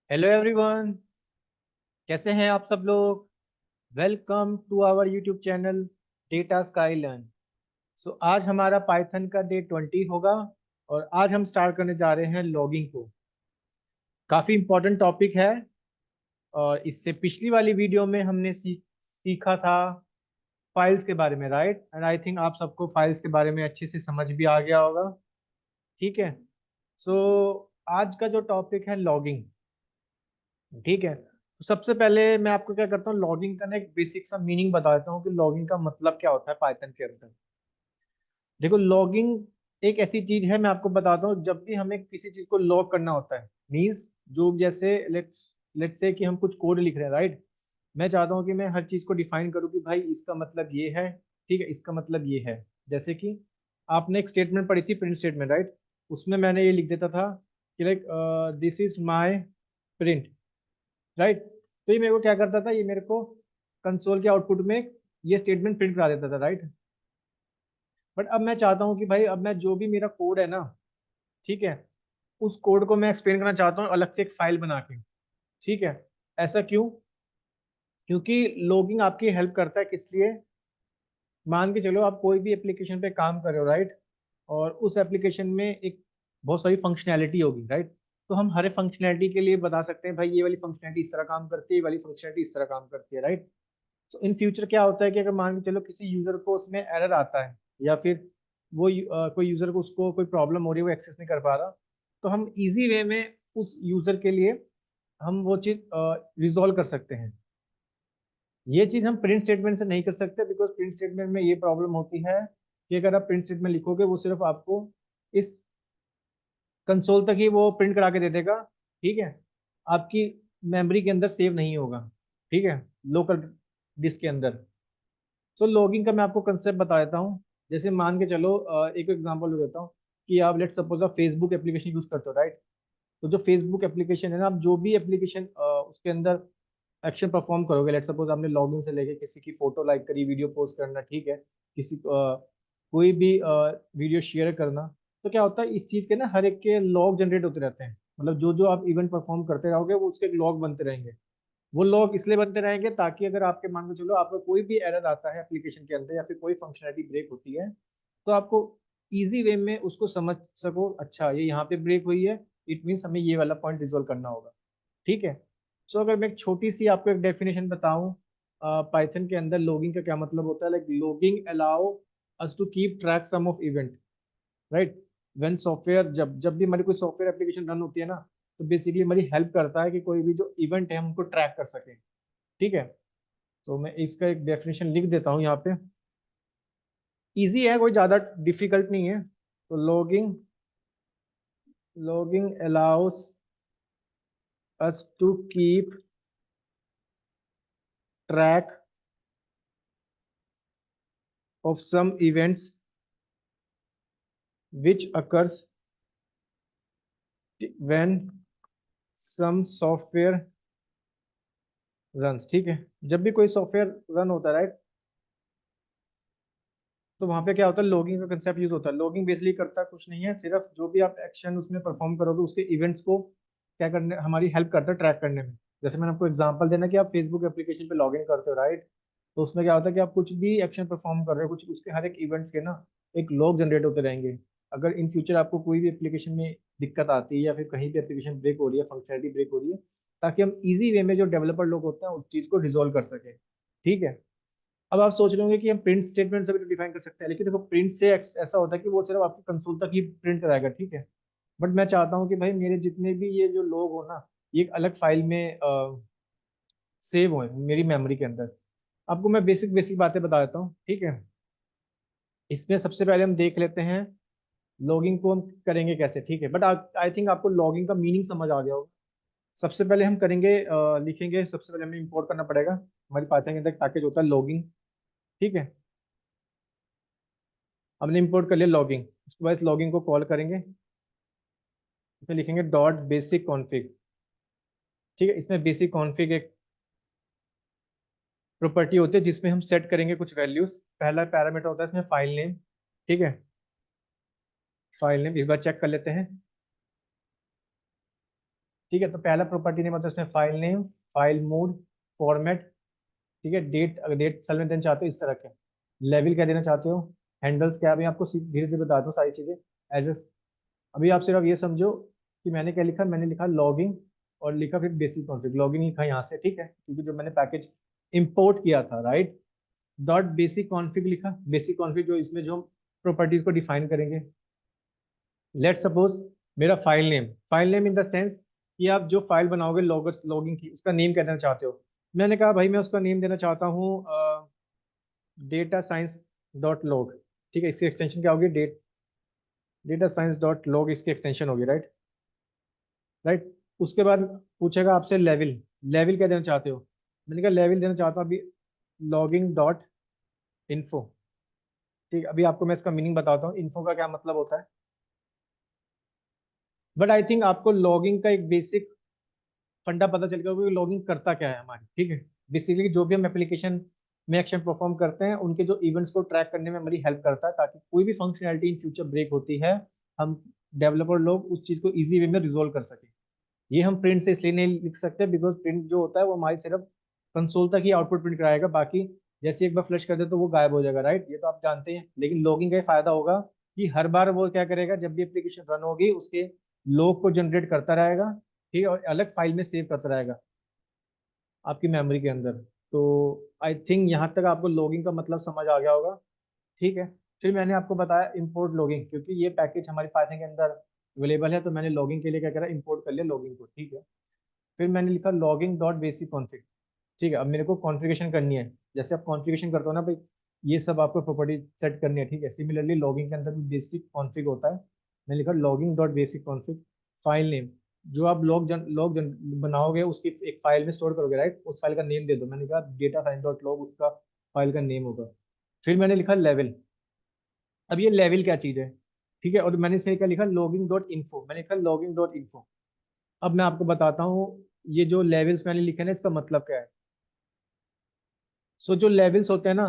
Hello everyone, कैसे हैं आप सब लोग। Welcome to our YouTube channel data sky learn. So आज हमारा पाइथन का डे 20 होगा और आज हम स्टार्ट करने जा रहे हैं लॉगिंग को। काफ़ी इम्पोर्टेंट टॉपिक है और इससे पिछली वाली वीडियो में हमने सीखा था फाइल्स के बारे में, राइट। एंड आई थिंक आप सबको फाइल्स के बारे में अच्छे से समझ भी आ गया होगा। ठीक है। सो आज का जो टॉपिक है लॉगिंग, ठीक है। तो सबसे पहले मैं आपको क्या करता हूँ, लॉगिंग का ना एक बेसिक सा मीनिंग बता देता हूँ कि लॉगिंग का मतलब क्या होता है पाइथन के अंदर। देखो, लॉगिंग एक ऐसी चीज है, मैं आपको बताता हूँ। जब भी हमें किसी चीज को लॉग करना होता है, मीन्स जो जैसे लेट्स लेट्स से कि हम कुछ कोड लिख रहे हैं, राइट। मैं चाहता हूँ कि मैं हर चीज को डिफाइन करूँ कि भाई इसका मतलब ये है, ठीक है, इसका मतलब ये है। जैसे कि आपने एक स्टेटमेंट पढ़ी थी, प्रिंट स्टेटमेंट, राइट। उसमें मैंने ये लिख देता था कि like this is my print, right. तो ये मेरे को क्या करता था, ये मेरे को कंसोल के आउटपुट में ये स्टेटमेंट प्रिंट करा देता था, राइट। बट अब मैं चाहता हूँ कि भाई अब मैं जो भी मेरा कोड है ना, ठीक है, उस कोड को मैं एक्सप्लेन करना चाहता हूँ अलग से एक फाइल बना के। ठीक है। ऐसा क्यों? क्योंकि लॉगिंग आपकी हेल्प करता है, किस लिए? मान के चलो आप कोई भी एप्लीकेशन पे काम कर रहे हो, राइट। और उस एप्लीकेशन में एक बहुत सारी फंक्शनैलिटी होगी, राइट। तो हम हर फंक्शनैलिटी के लिए बता सकते हैं भाई ये वाली फंक्शनैलिटी इस तरह काम करती है, ये वाली फंक्शनैलिटी इस तरह काम करती है, राइट। तो इन फ्यूचर क्या होता है कि अगर मान के चलो किसी यूजर को उसमें एरर आता है, या फिर वो कोई यूजर को उसको कोई प्रॉब्लम हो रही है, वो एक्सेस नहीं कर पा रहा, तो हम इजी वे में उस यूजर के लिए हम वो चीज रिजॉल्व कर सकते हैं। ये चीज हम प्रिंट स्टेटमेंट से नहीं कर सकते, बिकॉज प्रिंट स्टेटमेंट में ये प्रॉब्लम होती है कि अगर आप प्रिंट स्टेटमेंट लिखोगे वो सिर्फ आपको इस कंसोल तक ही वो प्रिंट करा के दे देगा, ठीक है। आपकी मेमोरी के अंदर सेव नहीं होगा, ठीक है, लोकल डिस्क के अंदर। सो लॉगिंग का मैं आपको कंसेप्ट बता देता हूँ। जैसे मान के चलो एक एग्जांपल देता हूँ कि आप लेट सपोज आप फेसबुक एप्लीकेशन यूज करते हो, राइट। तो जो फेसबुक एप्लीकेशन है ना, आप जो भी एप्लीकेशन उसके अंदर एक्शन परफॉर्म करोगे, लेट सपोज आपने लॉगिन से लेके किसी की फोटो लाइक करी, वीडियो पोस्ट करना, ठीक है, किसी कोई भी वीडियो शेयर करना। तो क्या होता है, इस चीज के ना हर एक के लॉग जनरेट होते रहते हैं। मतलब जो जो आप इवेंट परफॉर्म करते रहोगे वो उसके लॉग बनते रहेंगे। वो लॉग इसलिए बनते रहेंगे ताकि अगर आपके मान के चलो आपका कोई भी एरर आता है एप्लीकेशन के अंदर, या फिर कोई फंक्शनलिटी ब्रेक होती है, तो आपको इजी वे में उसको समझ सको, अच्छा ये यहाँ पे ब्रेक हुई है, इट मीन्स हमें ये वाला पॉइंट रिजोल्व करना होगा। ठीक है। सो अगर मैं एक छोटी सी आपको एक डेफिनेशन बताऊं पाइथन के अंदर लॉगिंग का क्या मतलब होता है, like logging allow us to keep track some of event, right. When software, जब जब भी हमारी कोई सॉफ्टवेयर एप्लीकेशन रन होती है ना, तो बेसिकली हमारी हेल्प करता है कि कोई भी जो इवेंट है हम उनको ट्रैक कर सकें। ठीक है। तो मैं इसका एक डेफिनेशन लिख देता हूँ यहाँ पे। इजी है, कोई ज़्यादा डिफिकल्ट नहीं है। तो logging logging allows us to keep track of some events which occurs when some software runs। ठीक है। जब भी कोई सॉफ्टवेयर रन होता है, राइट, तो वहां पे क्या होता है, लॉगिंग का कंसेप्ट यूज होता है। लॉगिंग बेसिकली करता कुछ नहीं है, सिर्फ जो भी आप एक्शन उसमें परफॉर्म करोगे उसके इवेंट्स को क्या करने, हमारी हेल्प करता है ट्रैक करने में। जैसे मैंने आपको एग्जांपल देना कि आप फेसबुक एप्लीकेशन पे लॉग इन करते हो, राइट। तो उसमें क्या होता है कि आप कुछ भी एक्शन परफॉर्म कर रहे हो, कुछ उसके हर एक इवेंट्स के ना एक लॉग जनरेट होते रहेंगे। अगर इन फ्यूचर आपको कोई भी एप्लीकेशन में दिक्कत आती है, या फिर कहीं भी एप्लीकेशन ब्रेक हो रही है, फंक्शनलिटी ब्रेक हो रही है, ताकि हम इजी वे में जो डेवलपर लोग होते हैं उस चीज़ को रिजोल्व कर सके। ठीक है। अब आप सोच रहे होंगे कि हम प्रिंट स्टेटमेंट से भी तो डिफाइन कर सकते हैं, लेकिन देखो प्रिंट से ऐसा होता है कि वो सिर्फ आपकी कंसोल तक ही प्रिंट कराएगा, ठीक है। बट मैं चाहता हूँ कि भाई मेरे जितने भी ये जो लोग हो ना, ये एक अलग फाइल में सेव हो मेरी मेमोरी के अंदर। आपको मैं बेसिक बेसिक बातें बता देता हूँ, ठीक है। इसमें सबसे पहले हम देख लेते हैं लॉगिंग को हम करेंगे कैसे, ठीक है। बट आई थिंक आपको लॉगिंग का मीनिंग समझ आ गया होगा। सबसे पहले हम करेंगे लिखेंगे, सबसे पहले हमें इंपोर्ट करना पड़ेगा हमारी पाइथन के अंदर एक पैकेज होता है लॉगिंग। ठीक है। हमने इंपोर्ट कर लिया लॉगिंग, उसके बाद लॉगिंग को कॉल करेंगे। इसमें लिखेंगे डॉट बेसिक कॉन्फ़िग। ठीक है। इसमें बेसिक कॉन्फ़िग एक प्रॉपर्टी होती है जिसमें हम सेट करेंगे कुछ वैल्यूज। पहला पैरामीटर होता है इसमें फाइल नेम। ठीक है। फाइल नेम एक बार चेक कर लेते हैं। ठीक है। तो पहला प्रॉपर्टी नेम होता है इसमें file name, file mode, format, ठीक है, डेट, अगर डेट सेल में देना चाहते हो इस तरह के, लेवल क्या देना चाहते हो, हैंडल्स क्या, अभी आपको धीरे धीरे बताता हूँ सारी चीजें, एड्रेस। अभी आप सिर्फ ये समझो कि मैंने क्या लिखा, मैंने लिखा लॉगिंग और लिखा फिर बेसिक कॉन्फ़िग, लॉगिंग लिखा यहाँ से, ठीक है, क्योंकि जो मैंने पैकेज इंपोर्ट किया था, राइट, डॉट बेसिक कॉन्फ़िग लिखा, बेसिक कॉन्फ़िग जो इसमें जो प्रॉपर्टीज को डिफाइन करेंगे। लेट सपोज मेरा file name in the sense कि आप जो फाइल बनाओगे लॉगर लॉगिंग की, उसका नेम क्या देना चाहते हो। मैंने कहा भाई मैं उसका नेम देना चाहता हूँ डेटा साइंस डॉट लॉग, ठीक है, इसकी एक्सटेंशन क्या होगी, डेटा साइंस डॉट लॉग इसकी एक्सटेंशन होगी, राइट, राइट। उसके बाद पूछेगा आपसे लेवल, लेवल क्या देना चाहते हो। मैंने कहा लेवल देना चाहता हूँ अभी लॉगिंग डॉट इन्फो, ठीक है। अभी आपको मैं इसका मीनिंग बताता हूँ इन्फो का क्या मतलब होता है, बट आई थिंक आपको लॉगिंग का एक बेसिक फंडा पता चल गया कि लॉगिंग करता क्या है हमारी, ठीक है। बेसिकली जो भी हम एप्लीकेशन में एक्शन परफॉर्म करते हैं उनके जो इवेंट्स को ट्रैक करने में हमारी हेल्प करता है, ताकि कोई भी फंक्शनैलिटी इन फ्यूचर ब्रेक होती है, हम डेवलपर लोग उस चीज को इजी वे में रिजोल्व कर सके। ये हम प्रिंट से इसलिए नहीं लिख सकते बिकॉज प्रिंट जो होता है वो हमारी सिर्फ कंसोल तक ही आउटपुट प्रिंट कराएगा, बाकी जैसे एक बार फ्लश कर दे तो वो गायब हो जाएगा, राइट, ये तो आप जानते हैं। लेकिन लॉगिंग का ये फायदा होगा कि हर बार वो क्या करेगा, जब भी एप्लीकेशन रन होगी उसके लॉग को जनरेट करता रहेगा, ठीक है, और अलग फाइल में सेव करता रहेगा आपकी मेमोरी के अंदर। तो आई थिंक यहाँ तक आपको लॉगिंग का मतलब समझ आ गया होगा, ठीक है। फिर मैंने आपको बताया इंपोर्ट लॉगिंग, क्योंकि ये पैकेज हमारी पाइथन के अंदर अवेलेबल है, तो मैंने लॉगिंग के लिए क्या करा, इंपोर्ट कर लिया लॉगिंग को, ठीक है। फिर मैंने लिखा लॉगिंग डॉट बेसिक कॉन्फ़िग, ठीक है। अब मेरे को कॉन्फ़िगरेशन करनी है, जैसे आप कॉन्फ़िगरेशन करते हो ना भाई, ये सब आपको प्रॉपर्टी सेट करनी है, ठीक है। सिमिलरली लॉगिंग के अंदर भी बेसिक कॉन्फ़िग होता है। मैंने लिखा logging dot basic config, file name, जो आप लॉग बनाओगे उसकी एक फाइल में स्टोर करोगे, राइट, उस फाइल का नेम दे दो। मैंने कहा डेटा साइंस डॉट लॉग उसका फाइल का नेम होगा। फिर मैंने लिखा लेवल। अब ये लेवल क्या चीज़ है, ठीक है, और मैंने इसमें क्या लिखा, लॉगिंग डॉट इन्फो, मैंने लिखा लॉगिंग डॉट इन्फो। अब मैं आपको बताता हूँ ये जो लेवल्स मैंने लिखे ना इसका मतलब क्या है। सो जो लेवल्स होते हैं ना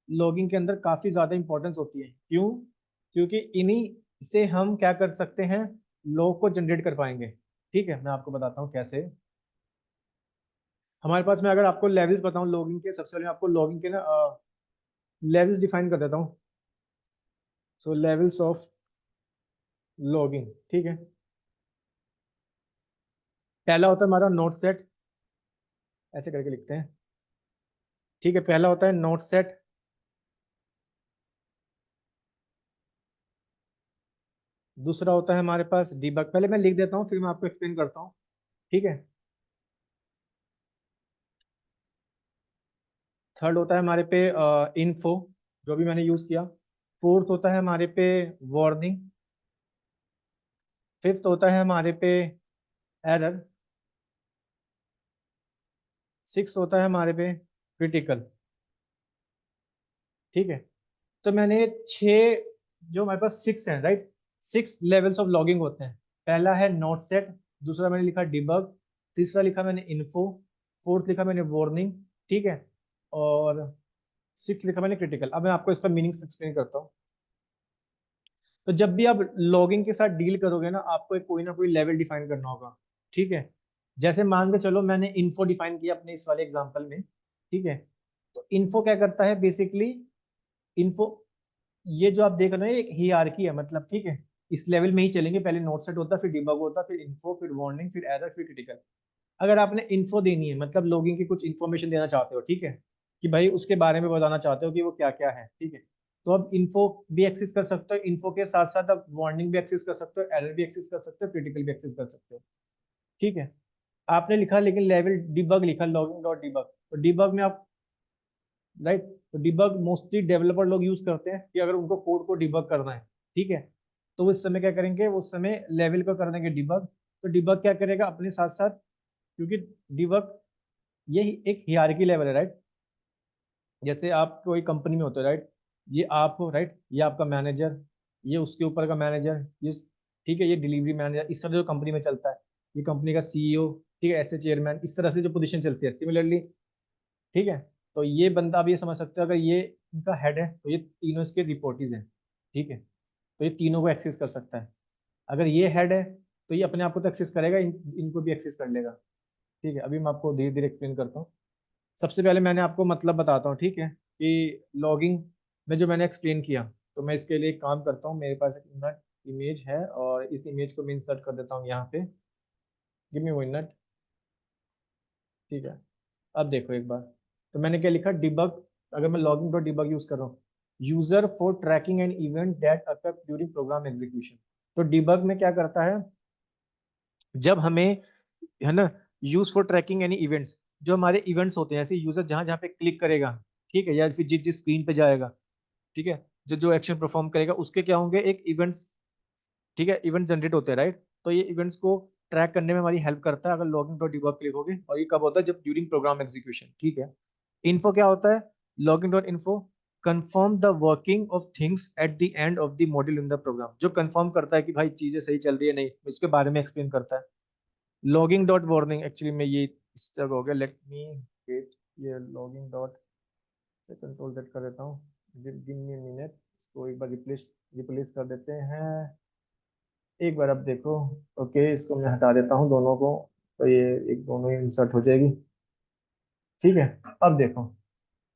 लॉगिंग के अंदर काफी ज्यादा इंपॉर्टेंस होती है, क्यों, क्योंकि इन्हीं से हम क्या कर सकते हैं, लॉग को जनरेट कर पाएंगे, ठीक है। मैं आपको बताता हूँ कैसे। हमारे पास में अगर आपको लेवल्स बताऊं लॉगिंग के, सबसे पहले मैं आपको लॉगिंग के ना लेवल्स डिफाइन कर देता हूँ। सो लेवल्स ऑफ लॉगिंग, ठीक है। पहला होता है हमारा नोट सेट, ऐसे करके लिखते हैं, ठीक है। पहला होता है नोट सेट, दूसरा होता है हमारे पास डीबग, पहले मैं लिख देता हूँ फिर मैं आपको एक्सप्लेन करता हूँ, ठीक है। थर्ड होता है हमारे पे इन्फो, जो भी मैंने यूज किया। फोर्थ होता है हमारे पे वार्निंग। फिफ्थ होता है हमारे पे एरर। सिक्स होता है हमारे पे क्रिटिकल, ठीक है। तो मैंने छह, जो हमारे पास सिक्स हैं, right, six levels of logging होते हैं। पहला है नोट सेट, दूसरा मैंने लिखा डिबग, तीसरा लिखा मैंने इन्फो, फोर्थ लिखा मैंने वार्निंग, ठीक है, और सिक्स लिखा मैंने क्रिटिकल। अब मैं आपको इसका मीनिंग एक्सप्लेन करता हूँ। तो जब भी आप लॉगिंग के साथ डील करोगे ना आपको एक कोई ना कोई लेवल डिफाइन करना होगा, ठीक है। जैसे मान के चलो मैंने इन्फो डिफाइन किया अपने इस वाले एग्जांपल में, ठीक है। तो इन्फो क्या करता है बेसिकली, इन्फो, ये जो आप देख रहे हो एक हियरार्की है, मतलब, ठीक है, इस लेवल में ही चलेंगे, पहले नोट सेट होता, फिर डिबग होता, फिर इन्फो, फिर वार्निंग, फिर एरर, फिर क्रिटिकल। अगर आपने इन्फो देनी है मतलब लॉगिंग की कुछ इन्फॉर्मेशन देना चाहते हो, ठीक है, कि भाई उसके बारे में बताना चाहते हो कि वो क्या क्या है, ठीक है, तो अब इन्फो भी एक्सेस कर सकते हो, इन्फो के साथ साथ अब वार्निंग भी एक्सेस कर सकते हो, एरर भी एक्सेस कर सकते हो, क्रिटिकल भी एक्सेस कर सकते हो, ठीक है। आपने लिखा लेकिन लेवल डिबग लिखा लॉगिंग डॉट डिबग, तो डिबग में आप, राइट, तो डिबग मोस्टली डेवलपर लोग यूज करते हैं कि अगर उनको कोड को डिबग करना है, ठीक है, तो उस समय क्या करेंगे, उस समय लेवल को कर देंगे डिबग। तो डिबग क्या करेगा अपने साथ साथ, क्योंकि डिबग ये एक हियरार्की लेवल है, राइट, जैसे आप कोई कंपनी में होते हो, राइट, ये आप हो, राइट, ये आपका मैनेजर, ये उसके ऊपर का मैनेजर, ये, ठीक है, ये डिलीवरी मैनेजर, इस तरह जो कंपनी में चलता है, ये कंपनी का सीईओ, ठीक है, ऐसे चेयरमैन, इस तरह से जो पोजीशन चलती है सिमिलरली, ठीक है। तो ये बंदा आप ये समझ सकते हो अगर ये इनका हेड है तो ये तीनों इसके रिपोर्टीज हैं, ठीक है, तो ये तीनों को एक्सेस कर सकता है। अगर ये हेड है तो ये अपने आप को तो एक्सेस करेगा, इनको भी एक्सेस कर लेगा। ठीक है, अभी मैं आपको धीरे धीरे एक्सप्लेन करता हूँ। सबसे पहले मैंने आपको मतलब बताता हूँ, ठीक है, कि लॉगिंग में जो मैंने एक्सप्लेन किया, तो मैं इसके लिए एक काम करता हूँ। मेरे पास एक इमेज है और इस इमेज को मैं इंसर्ट कर देता हूँ यहाँ पे। Give me 1 minute. ठीक है, अब देखो एक बार, तो मैंने क्या लिखा, डिबग। अगर मैं लॉगिंग डॉट डिबग यूज कर रहा हूँ, user for tracking an event that occur during program execution. तो डिबग में क्या करता है, जब हमें, है ना, use for tracking any events, जो हमारे इवेंट्स होते हैं, ऐसे यूजर जहां जहां पे क्लिक करेगा, ठीक है, या फिर जिस जिस स्क्रीन पे जाएगा, ठीक है, जो जो एक्शन परफॉर्म करेगा उसके क्या होंगे, एक इवेंट्स, ठीक है, इवेंट जनरेट होते हैं, राइट। तो ये इवेंट्स को ट्रैक करने में हमारी हेल्प करता है अगर लॉगिंग डॉट डिबग क्लिक होगे। और ये कब होता है, जब ड्यूरिंग प्रोग्राम एग्जीक्यूशन। ठीक है, इन्फो क्या होता है, logging dot info confirm the working of things at the end of the module in the program, जो कंफर्म करता है कि भाई चीजें सही चल रही है नहीं, इसके बारे में एक्सप्लेन करता है। लॉगिंग डॉट वार्निंग, एक्चुअली में ये इस जगह हो गया, लेट मी गेट, ये लॉगिंग डॉट से कंट्रोल जेड कर देता हूँ। गिव मी मिनट, इसको एक बार रिप्लेस रिप्लेस कर देते हैं एक बार। अब देखो, ओके, इसको मैं हटा देता हूँ दोनों को, तो ये एक दोनों ही इंसर्ट हो जाएगी। ठीक है, अब देखो,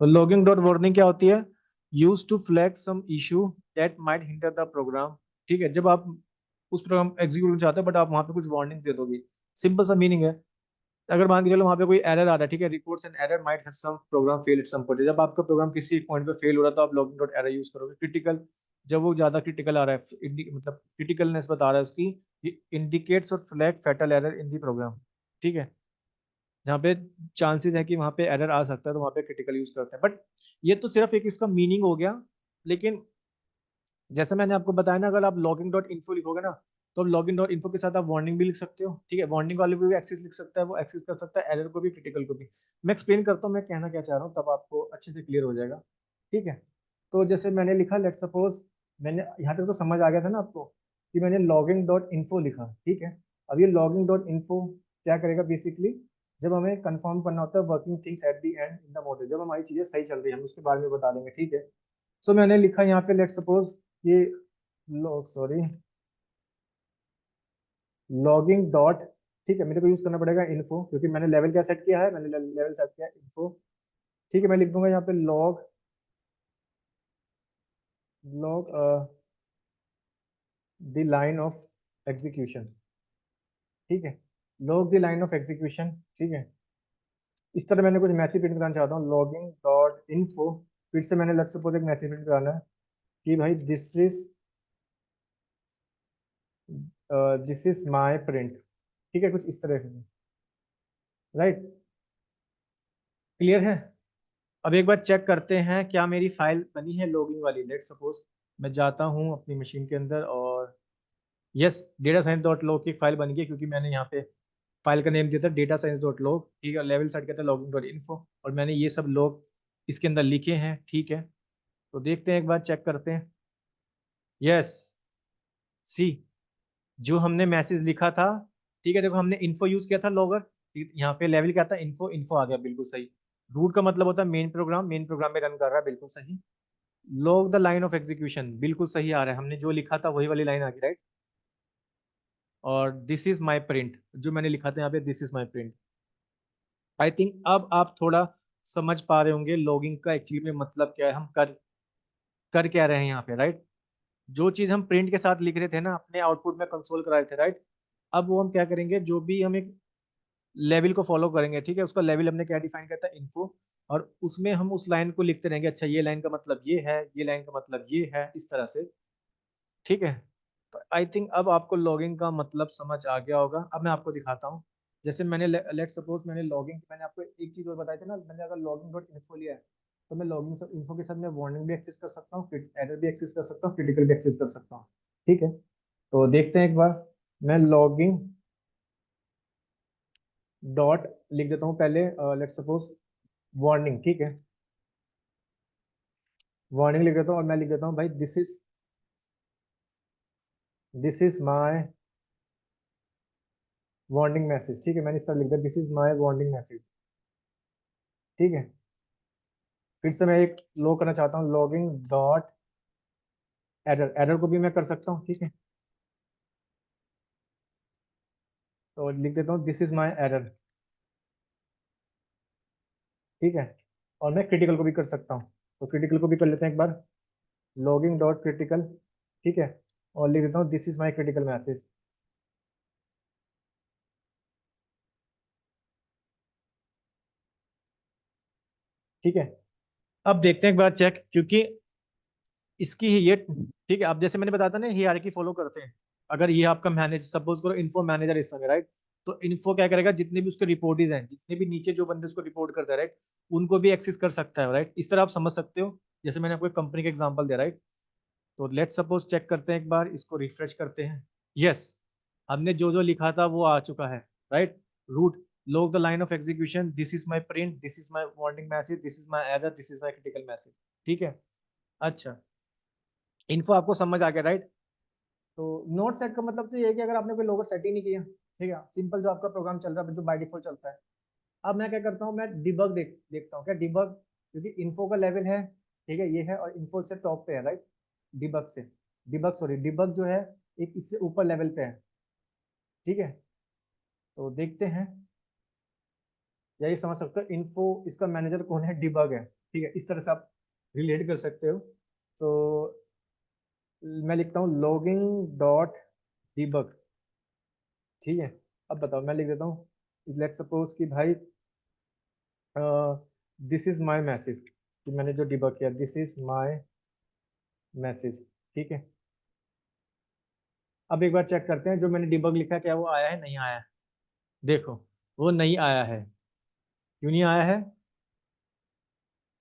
तो लॉगिंग डॉट वार्निंग क्या होती है, use to flag some issue that might hinder the program. ठीक है, जब आप उस प्रोग्राम एग्जीक्यूट चाहते हो बट आप वहां पे कुछ वार्निंग दे दोगे। सिंपल सा मीनिंग है, अगर मान के चलो वहां पे कोई एरर आ रहा है, ठीक है, reports an error might have some program fail at some point, जब आपका प्रोग्राम किसी एक पॉइंट पे फेल हो रहा है तो आप लॉगिंग डॉट एरर यूज करोगे। क्रिटिकल, जब वो ज्यादा क्रिटिकल आ रहा है, मतलब क्रिटिकलनेस बता रहा है उसकी, इंडिकेट्स और flag fatal error in the program. ठीक है, जहाँ पे चांसेस है कि वहां पे एरर आ सकता है तो वहां पे क्रिटिकल यूज करते हैं। बट ये तो सिर्फ एक इसका मीनिंग हो गया, लेकिन जैसे मैंने आपको बताया ना, अगर आप लॉगिन डॉट इन्फो लिखोगे ना, तो आप लॉगिन डॉट इन्फो के साथ आप वार्निंग भी लिख सकते हो। ठीक है, वार्निंग वाले भी एक्सेस लिख सकता है, वो एक्सेस कर सकता है एरर को भी, क्रिटिकल को भी। मैं एक्सप्लेन करता हूँ मैं कहना क्या चाह रहा हूँ, तब आपको अच्छे से क्लियर हो जाएगा। ठीक है, तो जैसे मैंने लिखा, लेट सपोज, मैंने यहाँ तक तो समझ आ गया था ना आपको, कि मैंने लॉगिन डॉट इन्फो लिखा। ठीक है, अब ये लॉगिन डॉट इन्फो क्या करेगा बेसिकली, जब हमें कंफर्म करना होता है working things at the and in the model, जब हमारी चीजें सही चल रही है हम उसके बारे में बता देंगे। ठीक है, सो मैंने लिखा यहाँ पे, लेट सपोज ये लॉग, सॉरी, लॉगिंग डॉट, ठीक है, मेरे को यूज करना पड़ेगा इन्फो, क्योंकि मैंने लेवल क्या सेट किया है, मैंने लेवल सेट किया है इन्फो। ठीक है, मैं लिख दूंगा यहाँ पे log, log the line of execution. ठीक है, log the line of execution. ठीक है, इस तरह मैंने कुछ मैसेज प्रिंट कराना चाहता हूँ, लॉगिंग डॉट इन्फो, फिर से मैंने लग सपोज एक मैसेज प्रिंट कराना है कि भाई दिस इज माई प्रिंट। ठीक है, कुछ इस तरह से, राइट, क्लियर है। अब एक बार चेक करते हैं क्या मेरी फाइल बनी है लॉगिंग वाली। लेट सपोज मैं जाता हूँ अपनी मशीन के अंदर और yes, data science dot log की एक फाइल बन गई, क्योंकि मैंने यहाँ पे फाइल का नेम दिया था डेटा साइंस डॉट लॉग। ठीक है, लेवल सेट किया था लॉगिंग डॉट इन्फो, और मैंने ये सब लॉग इसके अंदर लिखे हैं। ठीक है, तो देखते हैं, एक बार चेक करते हैं। यस, सी, जो हमने मैसेज लिखा था, ठीक है, देखो हमने इन्फो यूज किया था लॉगर, यहाँ पे लेवल क्या था, इन्फो, इन्फो आ गया, बिल्कुल सही। रूट का मतलब होता है मेन प्रोग्राम, मेन प्रोग्राम में रन कर रहा है, बिल्कुल सही। Log the line of execution, बिल्कुल सही आ रहा है, हमने जो लिखा था वही वाली लाइन आ गई, राइट। और दिस इज माई प्रिंट, जो मैंने लिखा था यहाँ पे, this is my print. I think अब आप थोड़ा समझ पा रहे होंगे लॉगिंग का एक्चुअली में मतलब क्या है, हम कर क्या रहे हैं यहाँ पे, राइट। जो चीज हम प्रिंट के साथ लिख रहे थे ना, अपने आउटपुट में कंसोल करा रहे थे, राइट। अब वो हम क्या करेंगे, जो भी हम एक लेवल को फॉलो करेंगे, ठीक है, उसका लेवल हमने क्या डिफाइन करता है, इन्फो, और उसमें हम उस लाइन को लिखते रहेंगे, अच्छा ये लाइन का मतलब ये है, ये लाइन का मतलब ये है, इस तरह से। ठीक है, तो आई थिंक अब आपको लॉगिंग का मतलब समझ आ गया होगा। अब मैं आपको दिखाता हूँ, जैसे मैंने लेट सपोज मैंने लॉगिंग, मैंने आपको एक चीज और बताई थी ना, मैंने अगर लॉगिंग डॉट इन्फो लिया है, तो मैं लॉगिंग इन्फो के साथ मैं वार्निंग भी एक्सेस कर सकता हूँ, एरर भी एक्सेस कर सकता हूँ, क्रिटिकल भी एक्सेस कर सकता हूँ। ठीक है, तो देखते हैं एक बार, मैं लॉगिंग डॉट लिख देता हूँ पहले, लेट सपोज वार्निंग। ठीक है, वार्निंग लिख देता हूँ और मैं लिख देता हूँ भाई this is my warning message. ठीक है, मैंने इस तरह लिख दिया, this is my warning message. ठीक है, फिर से मैं एक लो करना चाहता हूँ, लॉगिंग डॉट एरर, एरर को भी मैं कर सकता हूँ। ठीक है, तो लिख देता हूँ दिस इज माई एरर, ठीक है। और मैं क्रिटिकल को भी कर सकता हूँ, तो क्रिटिकल को भी कर लेते हैं एक बार, लॉगिंग डॉट क्रिटिकल, ठीक है। और लिख देता हूँ this is my critical message, ठीक है। अब देखते हैं एक बार चेक, क्योंकि इसकी ये ठीक है, अब जैसे मैंने बताया था ना हियरार्की फॉलो करते हैं। अगर ये आपका मैनेजर, सपोज करो इन्फो मैनेजर इस समय, राइट, तो इन्फो क्या करेगा, जितने भी उसके रिपोर्टीज हैं, जितने भी नीचे जो बंदे उसको रिपोर्ट करते हैं, राइट, उनको भी एक्सेस कर सकता है, राइट। इस तरह आप समझ सकते हो, जैसे मैंने आपको कंपनी का एग्जांपल दिया, राइट। तो लेट सपोज चेक करते हैं एक बार, इसको रिफ्रेश करते हैं। यस, हमने जो जो लिखा था वो आ चुका है, right. Root log the line of execution, this is my print, this is my warning message, this is my error, this is my critical message, ठीक है। अच्छा, इन्फो आपको समझ आ गया, राइट। तो नोट सेट का मतलब तो ये है कि अगर आपने कोई लोगर सेट ही नहीं किया, ठीक है, सिंपल जो आपका प्रोग्राम चल रहा है, जो बाय डिफॉल्ट चलता है। अब मैं क्या करता हूँ, मैं डिबग देखता हूँ क्या डिबग, क्योंकि इन्फो का लेवल है, ठीक है, ये है, और इन्फो से टॉप पे है, राइट। डिबग से, डिबग सॉरी डिबग जो है एक इससे ऊपर लेवल पे है, ठीक है। तो देखते हैं, यही समझ सकते हो इन्फो, इसका मैनेजर कौन है, डिबग है, ठीक है। इस तरह से आप रिलेट कर सकते हो। तो मैं लिखता हूँ लॉगिंग डॉट डिबग, ठीक है। अब बताओ, मैं लिख देता हूँ लेट सपोज कि भाई दिस इज माय मैसेज, कि मैंने जो डिबग किया, दिस इज माय मैसेज, ठीक है। अब एक बार चेक करते हैं जो मैंने डिबग लिखा है क्या वो आया है, नहीं आया है। देखो, वो नहीं आया है। क्यों नहीं आया है,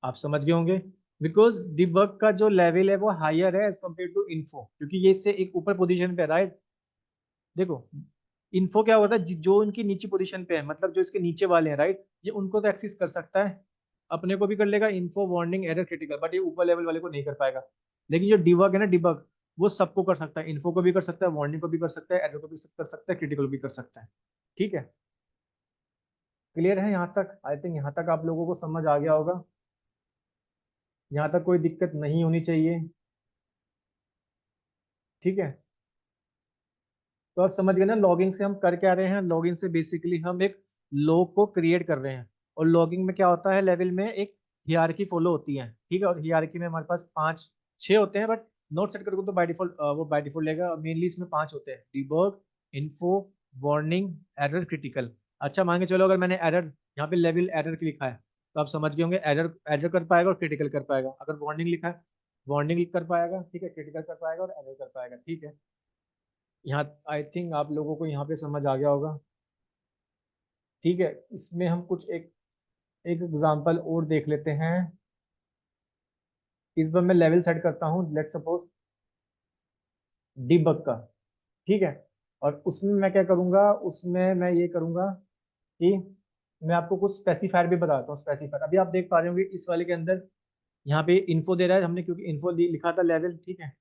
आप समझ गए होंगे। बिकॉज डिबग का जो लेवल है वो हायर है एज कम्पेयर टू इन्फो, क्योंकि ये इससे एक ऊपर पोजीशन पे है, राइट। देखो, इन्फो क्या होता है, जो उनकी नीचे पोजीशन पे है, मतलब जो इसके नीचे वाले हैं, राइट, ये उनको तो एक्सेस कर सकता है, अपने को भी कर लेगा, info warning error critical, but ये ऊपर लेवल वाले को नहीं कर पाएगा। लेकिन जो डिबग है ना, डिबग वो सबको कर सकता है, इन्फो को भी कर सकता है, वार्निंग को भी कर सकता है, एरर को भी कर सकता है, क्रिटिकल भी कर सकता है, ठीक है। क्लियर है यहाँ तक, आई थिंक यहाँ तक आप लोगों को समझ आ गया होगा, यहाँ तक कोई दिक्कत नहीं होनी चाहिए, ठीक है। तो आप समझ गए ना, लॉगिंग से हम कर क्या रहे हैं, लॉगिंग से बेसिकली हम एक लॉग को क्रिएट कर रहे हैं। और लॉगिंग में क्या होता है, लेवल में एक हियरार्की फॉलो होती है, ठीक है। और हियरार्की में हमारे पास पांच छह होते हैं, बट नोट सेट करोगे तो बाय डिफॉल्ट वो बाय डिफॉल्ट लेगा, मेनली इसमें पांच होते हैं, debug, info, warning, error, critical. अच्छा, मान के चलो अगर मैंने एरर यहाँ पे लेवल एरर लिखा है, तो आप समझ गए होंगे एरर एरर कर पाएगा और क्रिटिकल कर पाएगा। अगर वार्निंग लिखा है, वार्निंग कर पाएगा, ठीक है, क्रिटिकल कर पाएगा और एरर कर पाएगा, ठीक है। यहाँ आई थिंक आप लोगों को यहाँ पे समझ आ गया होगा, ठीक है। इसमें हम कुछ एक एक एग्जांपल और देख लेते हैं। इस बार मैं लेवल सेट करता हूँ, लेट सपोज डिबग का, ठीक है। और उसमें मैं क्या करूँगा, उसमें मैं ये करूँगा कि मैं आपको कुछ स्पेसिफायर भी बताता हूँ। स्पेसिफायर अभी आप देख पा रहे होंगे इस वाले के अंदर, यहाँ पे इन्फो दे रहा है हमने, क्योंकि इन्फो लिखा था लेवल, ठीक है,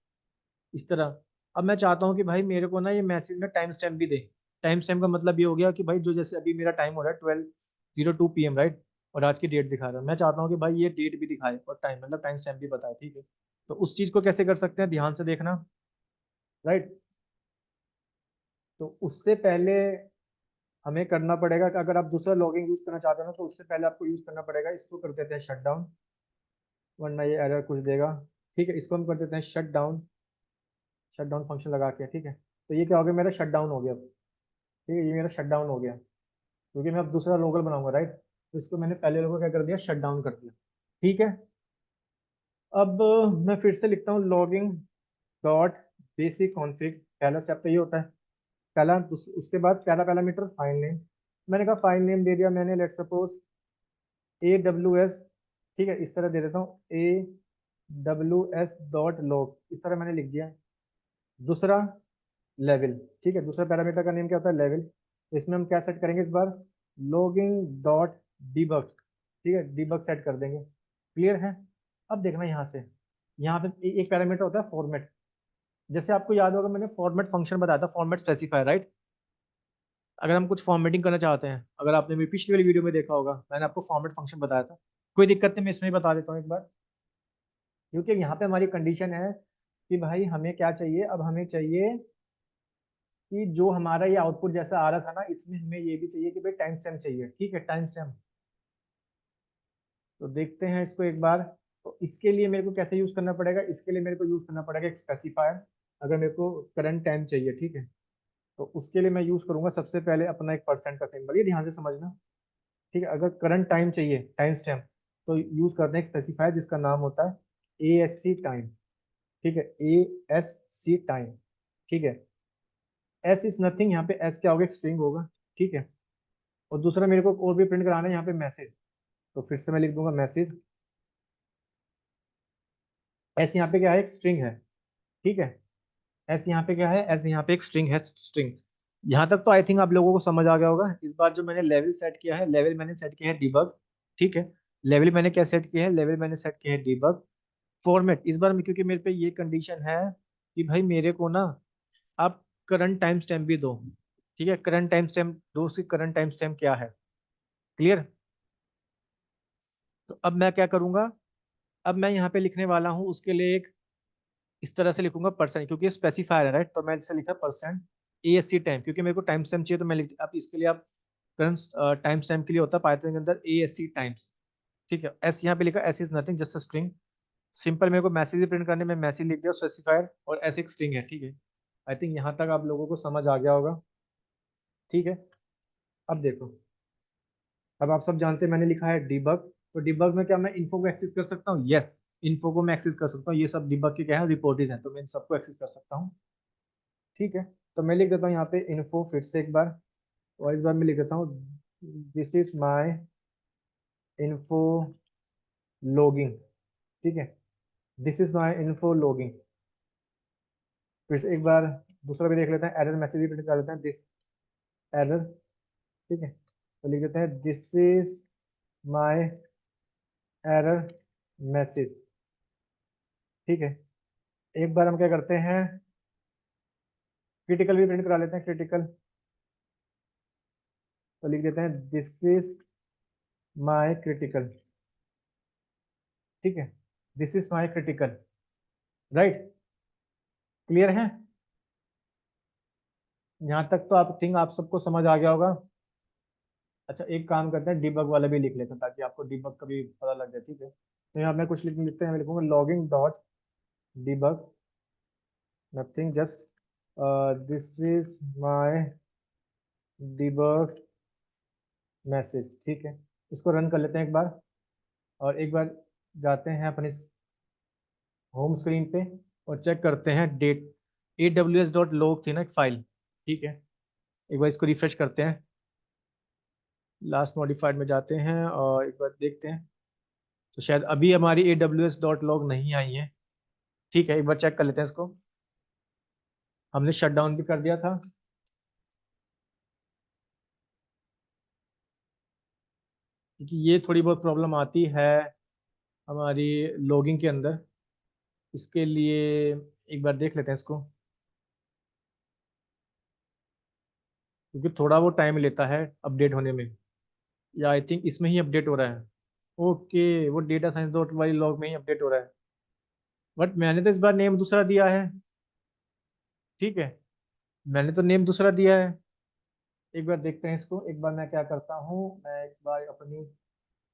इस तरह। अब मैं चाहता हूँ कि भाई मेरे को ना ये मैसेज में टाइम स्टैम्प भी दे। टाइम स्टैम्प का मतलब ये हो गया कि भाई जो जैसे अभी मेरा टाइम हो रहा है 12:02 PM, राइट, और आज की डेट दिखा रहा है, मैं चाहता हूँ कि भाई ये डेट भी दिखाए और टाइम मतलब टाइम स्टैम्प भी बताए, ठीक है। तो उस चीज़ को कैसे कर सकते हैं, ध्यान से देखना, राइट। तो उससे पहले हमें करना पड़ेगा कि अगर आप दूसरा लॉगिंग यूज करना चाहते हो ना, तो उससे पहले आपको यूज करना पड़ेगा, इसको कर देते हैं शट डाउन, वरना ये एरर कुछ देगा, ठीक है। इसको हम कर देते हैं शट डाउन फंक्शन लगा के, ठीक है। तो ये क्या हो गया, मेरा शट डाउन हो गया, ठीक है, ये मेरा शट डाउन हो गया, क्योंकि मैं अब दूसरा लोकल बनाऊंगा, राइट। तो इसको मैंने पहले लोगों क्या कर दिया, शट डाउन कर दिया, ठीक है। अब मैं फिर से लिखता हूँ लॉगिंग डॉट बेसिक कॉन्फ़िग, पहला स्टेप तो ये होता है, पहला उसके बाद पहला पैरामीटर फाइल नेम, मैंने कहा फाइल नेम दे दिया मैंने, लेट सपोज AWS, ठीक है, इस तरह दे देता हूँ AWS डॉट लॉग, इस तरह मैंने लिख दिया। दूसरा लेवल, ठीक है, दूसरा पैरामीटर का नेम क्या होता है, लेवल। तो इसमें हम क्या सेट करेंगे इस बार, लॉगिंग डॉट डिबग, ठीक है, डिबग सेट कर देंगे, क्लियर है। अब देखना यहाँ से, यहाँ पे एक पैरामीटर होता है फॉर्मेट, जैसे आपको याद होगा मैंने फॉर्मेट फंक्शन बताया था, फॉर्मेट स्पेसिफायर, राइट। अगर हम कुछ फॉर्मेटिंग करना चाहते हैं, अगर आपने मेरी पिछली वाली वीडियो में देखा होगा, मैंने आपको फॉर्मेट फंक्शन बताया था। कोई दिक्कत नहीं, मैं इसमें ही बता देता हूँ एक बार, क्योंकि यहाँ पे हमारी कंडीशन है कि भाई हमें क्या चाहिए, अब हमें चाहिए कि जो हमारा ये आउटपुट जैसा आ रहा था ना, इसमें हमें ये भी चाहिए कि भाई टाइम स्टैम्प चाहिए। ठीक है, टाइम स्टैम्प। तो देखते हैं इसको एक बार। तो इसके लिए मेरे को कैसे यूज करना पड़ेगा? इसके लिए मेरे को यूज करना पड़ेगा एक स्पेसिफायर। अगर मेरे को करंट टाइम चाहिए, ठीक है, तो उसके लिए मैं यूज करूंगा सबसे पहले अपना एक परसेंट का सिंबल। ये ध्यान से समझना। ठीक है, अगर करंट टाइम चाहिए, टाइम स्टैम्प, तो यूज करते हैं एक स्पेसिफायर जिसका नाम होता है ASC टाइम। ठीक है, ASC टाइम। ठीक है, एस इज नथिंग, यहाँ पे एस क्या होगा? एक स्ट्रिंग होगा। ठीक है, और दूसरा मेरे को और भी प्रिंट कराना है यहाँ पे मैसेज। तो फिर से मैं लिख दूंगा मैसेज। एस यहाँ पे क्या है? एक स्ट्रिंग है। ठीक है, एस यहाँ पे क्या है? एस यहाँ पे एक स्ट्रिंग है, स्ट्रिंग। यहाँ तक तो आई थिंक आप लोगों को समझ आ गया होगा। इस बार जो मैंने लेवल सेट किया है, लेवल मैंने सेट किया है डिबग। ठीक है, लेवल मैंने क्या सेट किया है? लेवल मैंने सेट किया है डिबग। फॉर्मेट इस बार क्योंकि मेरे पे ये कंडीशन है कि भाई मेरे को ना आप करंट टाइम स्टैम्प भी दो। ठीक है, करंट टाइम स्टैम्प दो। उसकी करंट टाइम स्टैम्प क्या है? क्लियर? तो अब मैं क्या करूंगा? अब मैं यहाँ पे लिखने वाला हूँ उसके लिए एक इस तरह से लिखूंगा परसेंट, क्योंकि ये स्पेसिफायर है, राइट? तो मैं इसे लिखा परसेंट ASC टाइम, क्योंकि मेरे को टाइम स्टैम्प चाहिए। तो मैं लिख, अब इसके लिए आप करंट टाइम स्टैम्प के लिए होता है पाइथन के अंदर ASC टाइम्स। ठीक है, एस यहाँ पे लिखा, S is nothing just a string. Simple, मेरे को मैसेज प्रिंट करने में मैसेज लिख दिया स्पेसिफायर, और एस एक स्ट्रिंग है। ठीक है, आई थिंक यहाँ तक आप लोगों को समझ आ गया होगा। ठीक है, अब देखो, अब आप सब जानते हैं मैंने लिखा है डिबग। तो डिबग में क्या मैं इन्फो को एक्सेस कर सकता हूँ? यस, इन्फो को मैं एक्सेस कर सकता हूँ। ये सब डिबग के क्या है? रिपोर्टिज हैं, तो मैं इन सबको एक्सेस कर सकता हूँ। ठीक है, तो मैं लिख देता हूँ यहाँ पे इन्फो फिर से एक बार, और इस बार मैं लिख देता हूँ this is my info logging. ठीक है, this is my info logging. फिर से एक बार दूसरा भी देख लेते हैं, एरर मैसेज भी प्रिंट कर देते हैं, दिस एरर। ठीक है, तो लिख देते हैं this is my error message. ठीक है, एक बार हम क्या करते हैं, क्रिटिकल भी प्रिंट करा लेते हैं, क्रिटिकल। तो लिख देते हैं दिस इज माई क्रिटिकल। ठीक है, this is my critical. Right? Clear है? यहाँ तक तो आप थिंक आप सबको समझ आ गया होगा। अच्छा, एक काम करते हैं, डिबग वाला भी लिख लेते हैं ताकि आपको डिबग का भी पता लग जाए। ठीक है, तो यहाँ मैं कुछ लिखते हैं, मैं लिखूंगा logging dot debug nothing just this is my debug message. ठीक है, इसको रन कर लेते हैं एक बार, और एक बार जाते हैं अपनी होम स्क्रीन पे और चेक करते हैं डेट aws.log थी ना एक फाइल। ठीक है, एक बार इसको रिफ्रेश करते हैं, लास्ट मॉडिफाइड में जाते हैं और एक बार देखते हैं। तो शायद अभी हमारी aws.log नहीं आई है। ठीक है, एक बार चेक कर लेते हैं इसको। हमने शट डाउन भी कर दिया था, क्योंकि ये थोड़ी बहुत प्रॉब्लम आती है हमारी लॉगिंग के अंदर। इसके लिए एक बार देख लेते हैं इसको, क्योंकि थोड़ा वो टाइम लेता है अपडेट होने में। या आई थिंक इसमें ही अपडेट हो रहा है। ओके, वो डेटा साइंस डॉट वाली लॉग में ही अपडेट हो रहा है, बट मैंने तो इस बार नेम दूसरा दिया है। ठीक है, मैंने तो नेम दूसरा दिया है। एक बार देखते हैं इसको। एक बार मैं क्या करता हूँ, मैं एक बार अपनी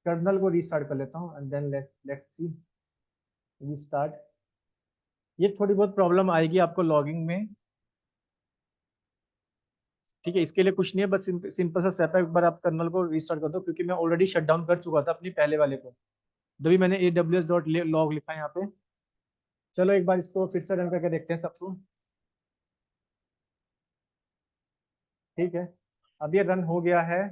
कर्नल को रीस्टार्ट कर लेता हूँ, and then let's see restart. ये थोड़ी बहुत प्रॉब्लम आएगी आपको लॉगिंग में। ठीक है, इसके लिए कुछ नहीं है, बस सिंपल सा स्टेप है, एक बार आप कर्नल को रीस्टार्ट कर दो, क्योंकि मैं ऑलरेडी शट डाउन कर चुका था अपनी पहले वाले को, तभी मैंने aws.log लिखा है यहाँ पे। चलो एक बार इसको फिर से रन करके देखते हैं सबको। ठीक है, अब ये रन हो गया है।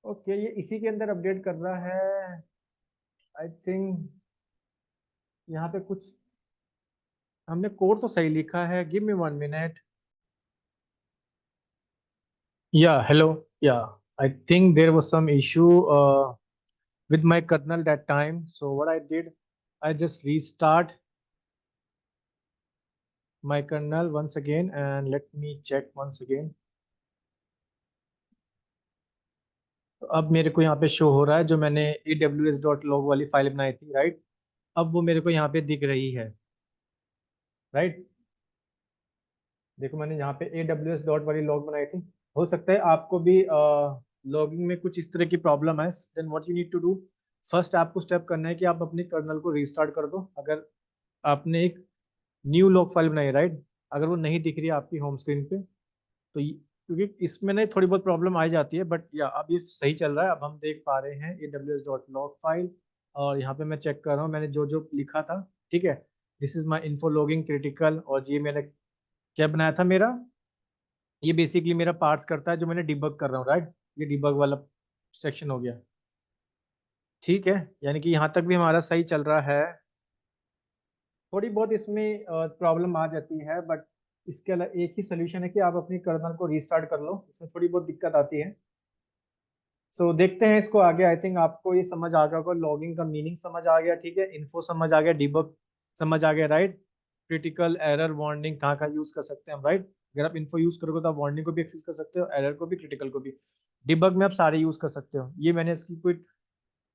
ओके, ये इसी के अंदर अपडेट कर रहा है आई थिंक। यहाँ पे कुछ हमने कोड तो सही लिखा है, गिव मी 1 मिनट। या हेलो, या I think there was some issue with my kernel that time. So what I did, I just restart my kernel once again, and let me check once again. तो अब मेरे को यहाँ पे show हो रहा है जो मैंने aws.log वाली फाइल बनाई थी, राइट? अब वो मेरे को यहाँ पे दिख रही है। राइट। देखो मैंने यहाँ पे AWS डॉट वाली लॉग बनाई थी। हो सकता है आपको भी लॉगिंग में कुछ इस तरह की प्रॉब्लम है। Then what you need to do, first आपको स्टेप करना है कि आप अपने कर्नल को रीस्टार्ट कर दो। अगर आपने एक न्यू लॉग फाइल बनाई है, राइट, अगर वो नहीं दिख रही है आपकी होम स्क्रीन पे, तो क्योंकि इसमें ना थोड़ी बहुत प्रॉब्लम आ जाती है, बट या अब ये सही चल रहा है। अब हम देख पा रहे हैं AWS डॉट लॉग फाइल, और यहाँ पे मैं चेक कर रहा हूँ मैंने जो जो लिखा था। ठीक है, this is my info logging critical, और ये मैंने क्या बनाया था मेरा, ये बेसिकली मेरा पार्ट्स करता है जो मैंने डिबग कर रहा हूँ, राइट। ये डिबग वाला सेक्शन हो गया। ठीक है, यानी कि यहाँ तक भी हमारा सही चल रहा है। थोड़ी बहुत इसमें प्रॉब्लम आ जाती है, बट इसके अलावा एक ही सोल्यूशन है कि आप अपनी कर्नल को रीस्टार्ट कर लो, इसमें थोड़ी बहुत दिक्कत आती है। सो देखते हैं इसको आगे। आई थिंक आपको ये समझ आ गया होगा, लॉगिंग का मीनिंग समझ आ गया, ठीक है, इन्फो समझ आ गया, डिबग समझ आ गया, राइट। क्रिटिकल, एरर, वार्निंग कहाँ कहाँ यूज कर सकते हैं हम, राइट। अगर आप इन्फो यूज करोगे तो आप वार्निंग को भी एक्सेस कर सकते हो, एरर को भी, क्रिटिकल को भी। डिबग में आप सारे यूज कर सकते हो। ये मैंने इसकी कोई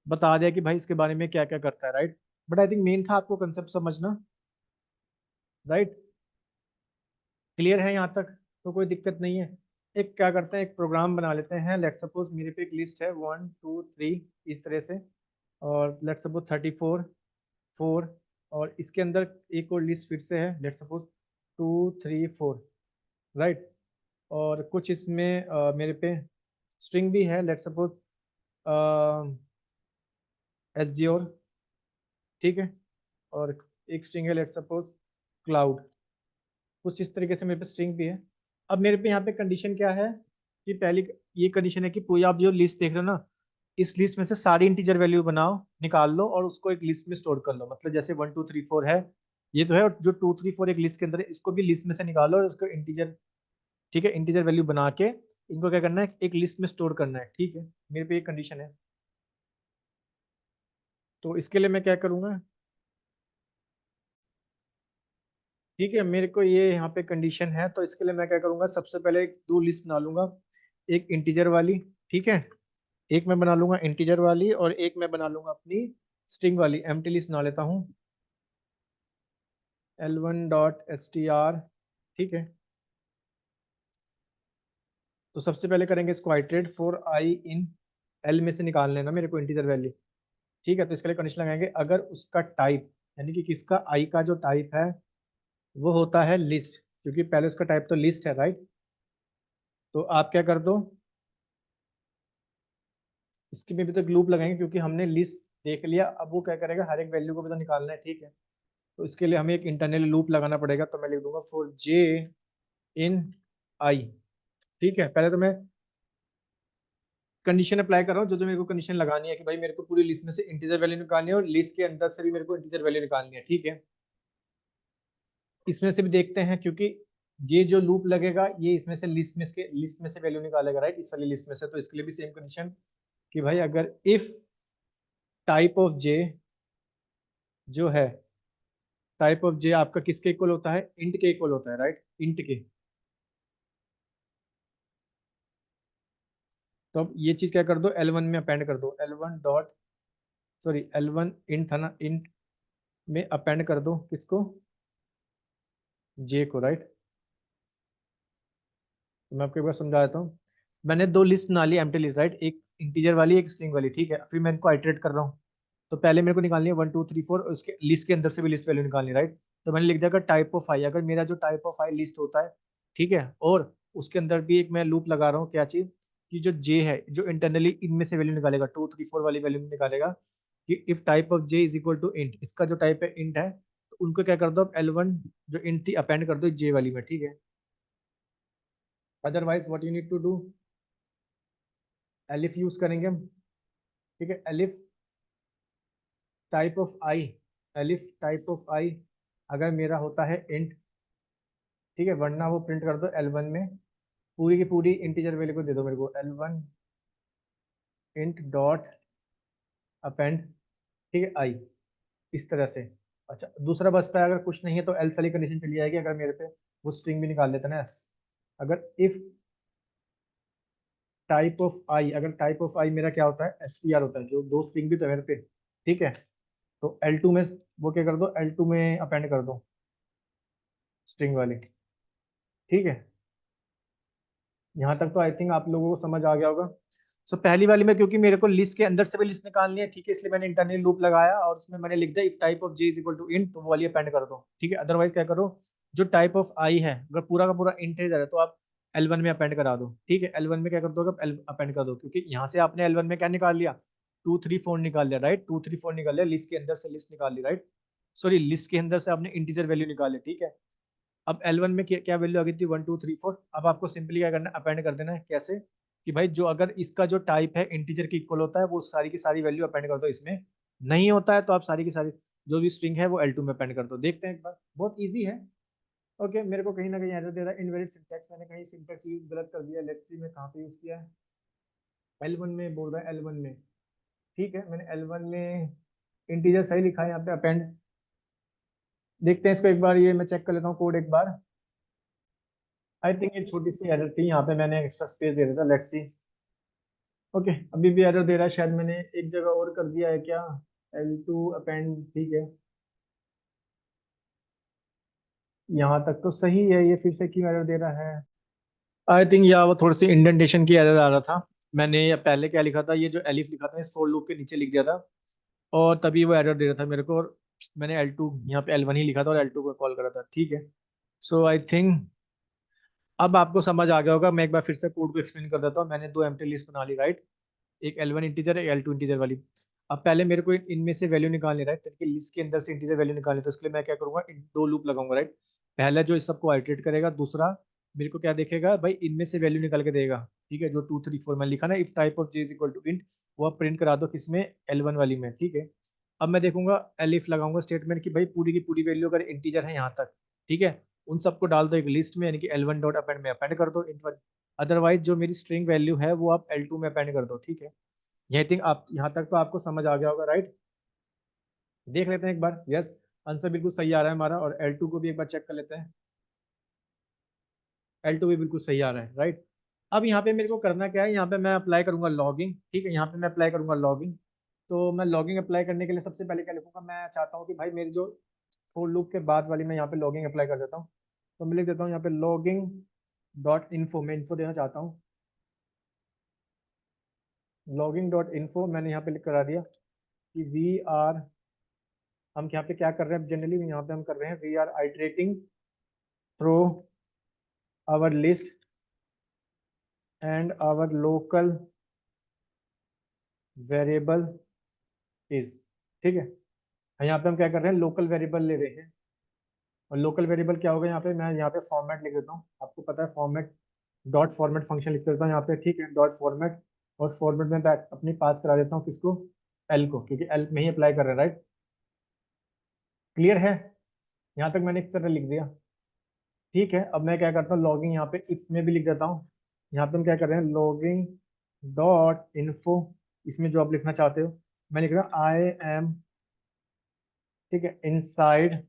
बता दिया कि भाई इसके बारे में क्या क्या करता है, right. But I think main था आपको कंसेप्ट समझना, राइट। क्लियर है यहाँ तक, तो कोई दिक्कत नहीं है। एक क्या करते हैं, एक प्रोग्राम बना लेते हैं। लेट सपोज मेरे पे एक लिस्ट है 1 2 3 इस तरह से, और लेट सपोज 34 4, और इसके अंदर एक और लिस्ट फिर से है, लेट सपोज 2 3 4, राइट। और कुछ इसमें मेरे पे स्ट्रिंग भी है, लेट सपोज एज्योर, ठीक है। और एक स्ट्रिंग है, लेट सपोज क्लाउड। कुछ इस तरीके से मेरे पे स्ट्रिंग भी है। अब मेरे पे यहाँ पे कंडीशन क्या है कि पहली ये कंडीशन है कि पूरी आप जो लिस्ट देख रहे हो ना, इस लिस्ट में से सारी इंटीजर वैल्यू बनाओ, निकाल लो और उसको एक लिस्ट में स्टोर कर लो। मतलब जैसे 1 2 3 4 है, ये तो है, और जो 2 3 4 एक लिस्ट के अंदर है, इसको भी लिस्ट में से निकालो और उसको इंटीजर, ठीक है, इंटीजर वैल्यू बना के इनको क्या करना है, एक लिस्ट में स्टोर करना है। ठीक है, मेरे पे एक कंडीशन है। तो इसके लिए मैं क्या करूंगा, ठीक है, मेरे को ये यहाँ पे कंडीशन है, तो इसके लिए मैं क्या करूंगा, सबसे पहले एक दो लिस्ट बना लूंगा। एक इंटीजर वाली, ठीक है, एक मैं बना लूंगा इंटीजर वाली, और एक मैं बना लूंगा अपनी स्ट्रिंग वाली। एम्प्टी लिस्ट बना लेता हूँ, L1 डॉट str, ठीक है। तो सबसे पहले करेंगे इसको iterate for I in L में से निकाल लेना मेरे को इंटीजर वैल्यू, ठीक है। तो इसके लिए कंडीशन लगाएंगे, अगर उसका टाइप, यानी कि किसका, आई का जो टाइप है वो होता है लिस्ट, क्योंकि पहले उसका टाइप तो लिस्ट है, राइट। तो आप क्या कर दो, इसकी में भी तो लूप लगाएंगे क्योंकि हमने लिस्ट देख लिया। अब वो क्या करेगा, हर एक वैल्यू को भी तो निकालना है, ठीक है। तो इसके लिए हमें एक इंटरनल लूप लगाना पड़ेगा, तो मैं लिख दूंगा फॉर जे इन आई, ठीक है। पहले तो मैं कंडीशन अप्लाई कर रहा हूँ, जो जो मेरे को कंडीशन लगानी है कि भाई मेरे को पूरी लिस्ट में से इंटीजर वैल्यू निकालनी है, और लिस्ट के अंदर से भी मेरे को इंटीजर वैल्यू निकालनी है, ठीक है। इसमें से भी देखते हैं, क्योंकि ये जो लूप लगेगा ये इसमें से लिस्ट में से वैल्यू निकालेगा, राइट, इस वाली लिस्ट में से। तो इसके लिए भी सेम कंडीशन कि भाई अगर इफ टाइप ऑफ जे जो है, टाइप ऑफ जे आपका किसके इक्वल होता है, इंट के इक्वल होता है, राइट, इंट के। तो अब ये चीज क्या कर दो, L1 में अपेंड कर दो, L1 dot, sorry L1 int था ना, इंट में अपेंड कर दो किसको, जे को, राइट। तो मैं आपको एक बार समझा देता हूँ। मैंने दो लिस्ट बना ली, एम्प्टी लिस्ट, राइट, एक इंटीजर वाली एक स्ट्रिंग वाली, ठीक है। फिर मैं इनको आइटरेट कर रहा हूँ। तो पहले मेरे को निकालनी है 1 2 3 4, उसके लिस्ट के अंदर से भी लिस्ट वैल्यू निकालनी है, राइट। तो मैंने लिख दिया टाइप ऑफ आई, अगर मेरा जो टाइप ऑफ आई लिस्ट होता है, ठीक है, और उसके अंदर भी एक मैं लूप लगा रहा हूँ, क्या चीज, कि जो जे है जो इंटरनली इनमें से वैल्यू निकालेगा, 2 3 4 वाली वैल्यू निकालेगा, कि if type of J is equal to int, इसका जो टाइप है इंट है, तो उनको क्या कर दो, अब L1 जो इंट थी अपेंड कर दो जे वाली में, ठीक है। Otherwise what you need to do, elif use करेंगे हम, ठीक है। Elif type of I, elif type of I अगर मेरा होता है इंट, ठीक है, वरना वो प्रिंट कर दो L1 में पूरी की पूरी इंटीजर वैल्यू को दे दो मेरे को, L1 इंट डॉट अपेंड, ठीक है, आई, इस तरह से। अच्छा, दूसरा बचता है, अगर कुछ नहीं है तो एल्स वाली कंडीशन चली जाएगी, अगर मेरे पे वो स्ट्रिंग भी निकाल लेते ना। अगर इफ टाइप ऑफ आई, अगर टाइप ऑफ आई मेरा क्या होता है, str होता है, जो दो स्ट्रिंग भी तो है मेरे पे, ठीक है। तो L2 में वो क्या कर दो, L2 में अपेंड कर दो, स्ट्रिंग वाली, ठीक है। यहाँ तक तो आई थिंक आप लोगों को समझ आ गया होगा। सो पहली वाली में क्योंकि मेरे को लिस्ट के अंदर से भी लिस्ट निकालनी है, ठीक है, इसलिए मैंने इंटरनल लूप लगाया और उसमें मैंने लिख दिया if type of J is equal to int, तो वो वाली अपेंड कर दो, ठीक है। अदरवाइज क्या करो, जो टाइप ऑफ आई है अगर पूरा का पूरा इंटीजर है तो आप L1 में अपेंड करा दो, ठीक है। L1 में क्या कर दो, अपेंड कर दो, क्योंकि यहाँ से आपने L1 में क्या निकाल लिया, 2 3 4 निकाल लिया, राइट। 2 3 4 निकाल लिया, लिस्ट के अंदर से लिस्ट निकाल ली, राइट। सॉरी, लिस्ट के अंदर से आपने इंटीजर वैल्यू निकाली, ठीक है। अब L1 में क्या वैल्यू आ गई थी, 1 2 3 4। अब आपको सिंपली क्या करना है, अपेंड कर देना है। कैसे कि भाई जो अगर इसका जो टाइप है इंटीजर के इक्वल होता है वो सारी की सारी वैल्यू अपेंड कर दो इसमें, नहीं होता है तो आप सारी की सारी जो भी स्ट्रिंग है वो L2 में अपेंड कर दो। देखते हैं एक बार, बहुत ईजी है। ओके, मेरे को कहीं ना कहीं एरर दे रहा है, इनवैलिड सिंटैक्स, मैंने कहीं सिंटैक्स यूज गलत कर दिया। लेट्स सी मैं कहाँ पे यूज किया है, L1 में बोल रहा है, L1 में, ठीक है। मैंने L1 में इंटीजर सही लिखा है यहाँ पे अपेंड। देखते हैं इसको एक बार, ये मैं चेक कर लेता हूँ कोड एक बार। आई थिंक ये छोटी सी एरर थी, यहाँ पे मैंने एक्स्ट्रा स्पेस दे दिया था, लेट्स सी। ओके, अभी भी एरर दे रहा है, शायद मैंने एक जगह और कर दिया है क्या, L2 अपेंड, ठीक है। यहाँ तक तो सही है, ये फिर से क्यों एरर दे रहा है। आई थिंक या वो थोड़ी सी इंडेंटेशन की एरर आ रहा था। मैंने ये पहले क्या लिखा था, ये जो एलिफ लिखा था इस फोर लूप के नीचे लिख दिया था, और तभी वो एरर दे रहा था मेरे को। और मैंने L2 यहाँ पे L1 ही लिखा था और L2 को कॉल करा था, ठीक है। सो आई थिंक अब आपको समझ आ गया होगा। मैं एक बार फिर से कोड को एक्सप्लेन कर देता हूँ। मैंने दो एम्प्टी लिस्ट बना ली, राइट। एक L1 इंटीजर है, L2 इंटीजर वाली। अब पहले मेरे को इनमें से वैल्यू निकालनी, राइट, तो लिस्ट के अंदर से इंटीजर वैल्यू निकालनी, तो इसके लिए मैं क्या करूंगा, इन दो लूप लगाऊंगा, राइट। पहला जो इस सबको आइटरेट करेगा, दूसरा मेरे को क्या देखेगा भाई, इनमें से वैल्यू निकाल के देगा, ठीक है। जो 2 3 4 में लिखा ना, if type of J is equal to int, वो आप प्रिंट करा दो किसमें, L1 वाली में, ठीक है। अब मैं देखूंगा, एलिफ लगाऊंगा स्टेटमेंट की भाई पूरी की पूरी वैल्यू अगर इंटीजर है यहाँ तक, ठीक है, उन सबको डाल दो एक लिस्ट में, यानी कि L1 डॉट अपेंड में अपेंड कर दो इंट वन। अदरवाइज जो मेरी स्ट्रिंग वैल्यू है वो आप L2 में अपेंड कर दो, ठीक है। यही थिंक आप यहाँ तक तो आपको समझ आ गया होगा, राइट। देख लेते हैं एक बार, यस, आंसर बिल्कुल सही आ रहा है हमारा। और L2 को भी एक बार चेक कर लेते हैं, L2 भी बिल्कुल सही आ रहा है, राइट। अब यहाँ पे मेरे को करना क्या है, यहाँ पे मैं अप्लाई करूंगा लॉगिंग, ठीक है। यहाँ पे मैं अप्लाई करूंगा लॉगिंग। तो मैं लॉगिंग अप्लाई करने के लिए सबसे पहले क्या लिखूंगा, मैं चाहता हूँ कि भाई मेरी जो फोर लूप के बाद वाली, मैं यहाँ पे लॉगिंग अप्लाई कर देता हूँ। तो मैं लिख देता हूँ यहाँ पे लॉगिंग डॉट इन्फो, मैं इन्फो देना चाहता हूँ। लॉगिंग डॉट इन्फो मैंने यहाँ पे लिख करा दिया कि वी आर, हम यहाँ पे क्या कर रहे हैं जनरली, यहाँ पे हम कर रहे हैं we are iterating through our list and our local variable is, ठीक है। यहाँ पे हम क्या कर रहे हैं, लोकल वेरिएबल ले रहे हैं। और लोकल वेरिएबल क्या होगा, यहाँ पे मैं यहाँ पे फॉर्मेट लिख देता हूँ, आपको पता है फॉर्मेट, डॉट फॉर्मेट फंक्शन लिख देता हूँ यहाँ पे, ठीक है, डॉट फॉर्मेट। और फॉर्मेट में बैक अपनी पास करा देता हूँ किसको, एल को, क्योंकि एल में ही अप्लाई कर रहे हैं, राइट। क्लियर है, यहाँ तक मैंने एक तरह लिख दिया, ठीक है। अब मैं क्या करता हूँ, लॉगिंग यहाँ पे इफ में भी लिख देता हूँ। यहाँ पे हम क्या कर रहे हैं, लॉगिंग डॉट इन्फो, इसमें जो आप लिखना चाहते हो, मैं लिख रहा हूँ आई एम, ठीक है, इनसाइड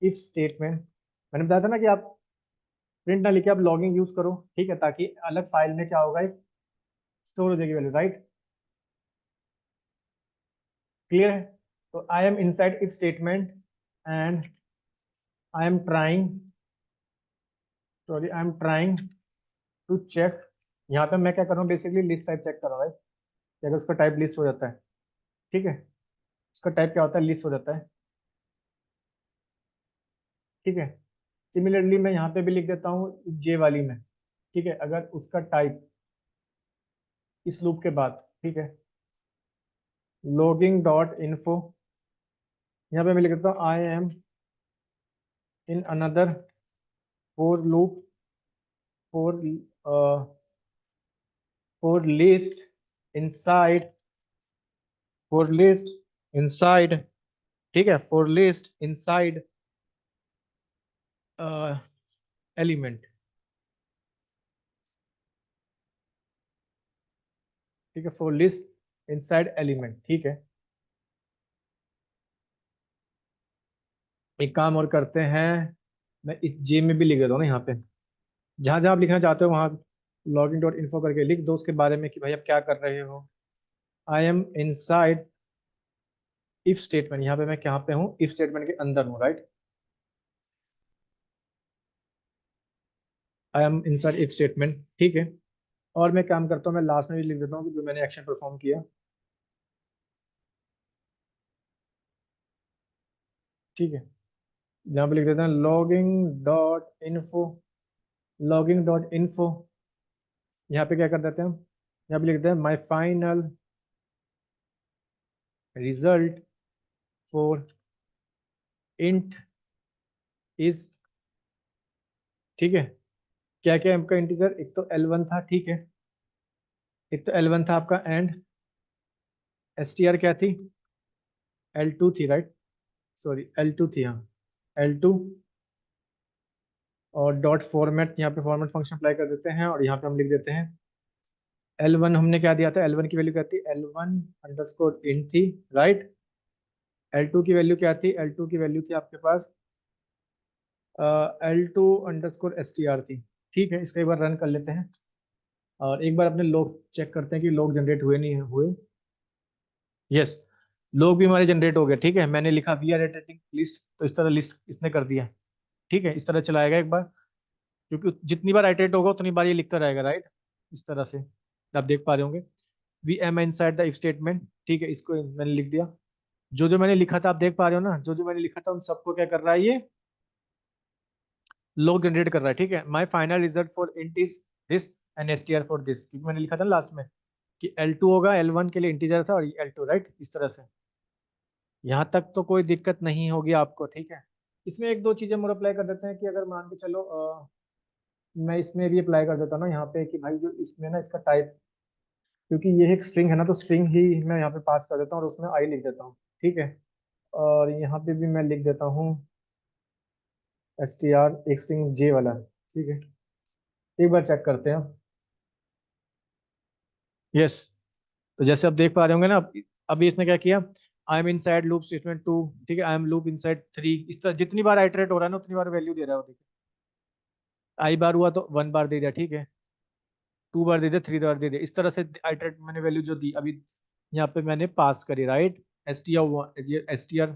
इफ स्टेटमेंट। मैंने बताया था ना कि आप प्रिंट ना लिखे, आप लॉगिंग यूज करो, ठीक है, ताकि अलग फाइल में क्या होगा, एक स्टोर हो जाएगी वैल्यू, राइट। क्लियर है। तो I am inside if statement and I am trying, sorry, I am trying to check. यहाँ पे मैं क्या कर रहा हूँ, बेसिकली लिस्ट टाइप चेक कर रहा हूँ, राइट। कि अगर उसका टाइप लिस्ट हो जाता है, ठीक है, उसका टाइप क्या होता है, लिस्ट हो जाता है, ठीक है। सिमिलरली मैं यहाँ पे भी लिख देता हूँ जे वाली में, ठीक है, अगर उसका टाइप इस लूप के बाद, ठीक है, लॉगिंग डॉट इन्फो, यहाँ पे मैं लिख देता हूँ I am in another for loop four four list inside, four list inside, ठीक है, फोर लिस्ट इनसाइड एलिमेंट, ठीक है, फोर लिस्ट इनसाइड एलिमेंट, ठीक है। एक काम और करते हैं, मैं इस जे में भी लिख देता हूँ ना, यहाँ पे जहां जहां आप लिखना चाहते हो वहां लॉगिन डॉट इन्फो करके लिख दो उसके बारे में कि भाई आप क्या कर रहे हो। आई एम इनसाइड इफ स्टेटमेंट, यहाँ पे मैं कहाँ पे हूँ, इफ स्टेटमेंट के अंदर हूँ, right. I am inside if statement, ठीक है। और मैं काम करता हूँ, मैं लास्ट में भी लिख देता हूँ कि जो मैंने एक्शन परफॉर्म किया, ठीक है। यहाँ पे लिख देते हैं लॉगिंग डॉट इन्फो। यहाँ पे क्या कर देते हैं हम, यहाँ पे लिख देते हैं my final result for int is, ठीक है। क्या क्या है आपका इंटीजर, एक तो L1 था, ठीक है। एक तो L1 था आपका, एंड str क्या थी, L2 थी, राइट। सॉरी L2 थी, हाँ L2। और डॉट फॉर्मेट, यहाँ पे फॉर्मेट फंक्शन अप्लाई कर देते हैं और यहाँ पे हम लिख देते हैं L1 हमने क्या दिया था, L1 की वैल्यू क्या थी, L1 अंडरस्कोर इंट थी, राइट। L2 की वैल्यू क्या थी, L2 की वैल्यू थी आपके पास L2 अंडरस्कोर str थी, ठीक है। इसका एक बार रन कर लेते हैं और एक बार अपने लॉग चेक करते हैं कि लॉग जनरेट हुए नहीं हुए। यस, लॉग भी हमारे जनरेट हो गए, ठीक है। मैंने लिखा वी आर इटरेटिंग लिस्ट, तो इस तरह लिस्ट इसने कर दिया, ठीक है। इस तरह चलाएगा एक बार, क्योंकि जितनी बार आइटरेट होगा उतनी बार ये लिखता रहेगा, राइट। इस तरह से आप देख पा रहे होंगे, we am inside the if statement, ठीक है। इसको मैंने लिख दिया, जो जो मैंने लिखा था आप देख पा रहे हो ना, जो जो मैंने लिखा था उन सबको क्या कर रहा है ये, लॉग जनरेट कर रहा है, ठीक है। My final result for int is this and S T R for this, क्योंकि मैंने लिखा था लास्ट में कि L2 होगा, L1 के लिए इंटीजर था और L2, राइट। इस तरह से यहाँ तक तो कोई दिक्कत नहीं होगी आपको, ठीक है। इसमें एक दो चीजें और अप्लाई कर देते हैं कि अगर मान के चलो मैं इसमें भी अप्लाई कर देता हूँ ना यहाँ पे कि भाई जो इसमें ना इसका टाइप, क्योंकि ये एक स्ट्रिंग है ना, तो स्ट्रिंग ही मैं यहाँ पे पास कर देता हूँ और उसमें आई लिख देता हूँ, ठीक है। और यहाँ पे भी मैं लिख देता हूँ str, एक स्ट्रिंग जे वाला, ठीक है। एक बार चेक करते हैं। यस, तो जैसे आप देख पा रहे होंगे ना, अभी इसने क्या किया, आई एम इनसाइड लूप स्टेटमेंट 2, ठीक है। आई एम लूप इनसाइड 3, इस तरह जितनी बार आइटरेट हो रहा है ना उतनी बार वैल्यू दे रहा है वो, देखिए। आई बार हुआ तो 1 बार दे दिया, ठीक है। 2 बार दे दिया, 3 बार दे दिया, इस तरह से आइटरेट मैंने वैल्यू जो दी अभी यहाँ पे मैंने पास करी, right. S T R